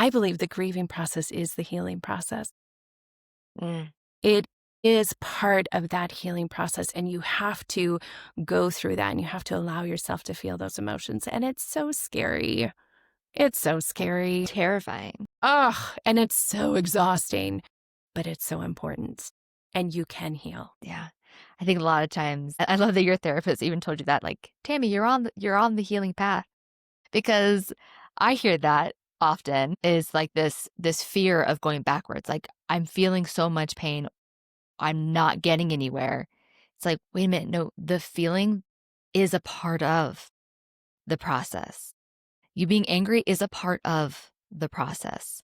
I believe the grieving process is the healing process. Mm. It is part of that healing process, and you have to go through that, and you have to allow yourself to feel those emotions, and it's so scary. It's so scary. Terrifying. Ugh, and it's so exhausting, but it's so important, and you can heal. Yeah. I think a lot of times I love that your therapist even told you that, like, "Tammy, you're on the healing path." Because I hear that often is like this fear of going backwards. Like, I'm feeling so much pain, I'm not getting anywhere. It's like, wait a minute, no, the feeling is a part of the process. You being angry is a part of the process.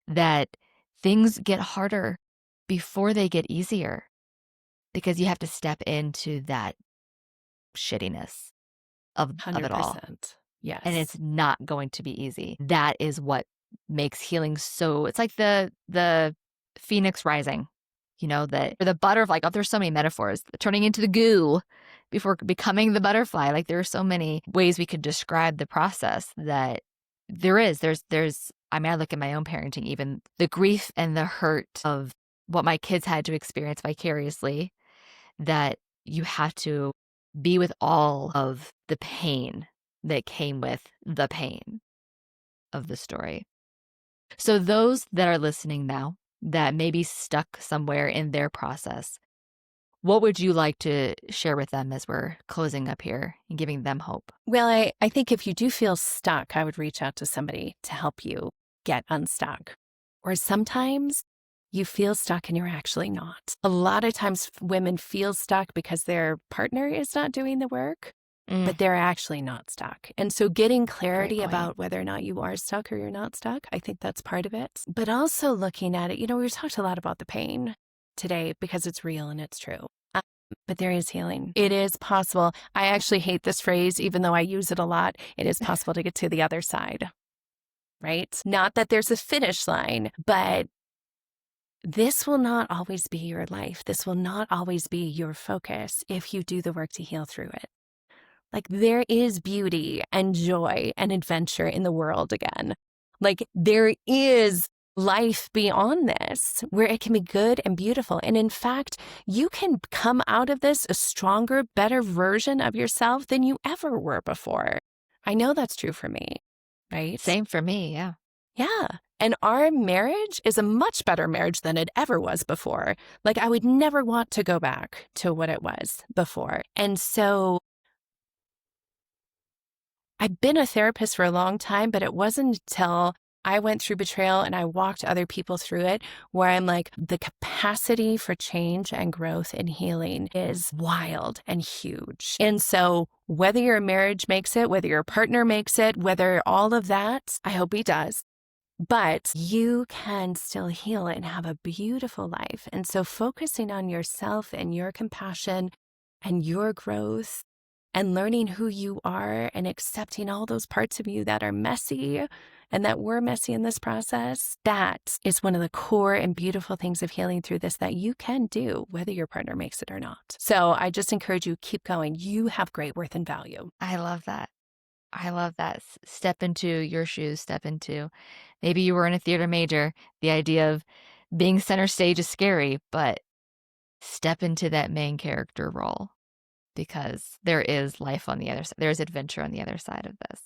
That things get harder before they get easier because you have to step into that shittiness of it all. 100%. And Yes. it's not going to be easy. That is what makes healing so it's like the phoenix rising, that or the butterfly. Oh, there's so many metaphors. Turning into the goo before becoming the butterfly. Like there are so many ways we could describe the process that there's I mean, I look at my own parenting, even the grief and the hurt of what my kids had to experience vicariously, that you have to be with all of the pain that came with the pain of the story. So, those that are listening now that may be stuck somewhere in their process, what would you like to share with them as we're closing up here and giving them hope? Well, I think if you do feel stuck, I would reach out to somebody to help you get unstuck. Or sometimes you feel stuck and you're actually not. A lot of times women feel stuck because their partner is not doing the work, Mm, but they're actually not stuck. And so getting great clarity point. about whether or not you are stuck or you're not stuck, I think that's part of it. But also looking at it, we talked a lot about the pain today because it's real and it's true. But there is healing. It is possible. I actually hate this phrase, even though I use it a lot. It is possible to get to the other side, right? Not that there's a finish line, but this will not always be your life. This will not always be your focus if you do the work to heal through it. Like there is beauty and joy and adventure in the world again. Like there is life beyond this where it can be good and beautiful. And in fact, you can come out of this a stronger, better version of yourself than you ever were before. I know that's true for me, right? Same for me. Yeah. Yeah. And our marriage is a much better marriage than it ever was before. Like I would never want to go back to what it was before. And so I've been a therapist for a long time, but it wasn't until I went through betrayal and I walked other people through it where I'm like, the capacity for change and growth and healing is wild and huge. And so whether your marriage makes it, whether your partner makes it, whether all of that, I hope he does. But you can still heal and have a beautiful life. And so focusing on yourself and your compassion and your growth and learning who you are and accepting all those parts of you that are messy and that were messy in this process, that is one of the core and beautiful things of healing through this that you can do, whether your partner makes it or not. So I just encourage you, keep going. You have great worth and value. I love that. I love that. Step into your shoes, step into maybe you were in a theater major. The idea of being center stage is scary, but step into that main character role because there is life on the other side. There's adventure on the other side of this.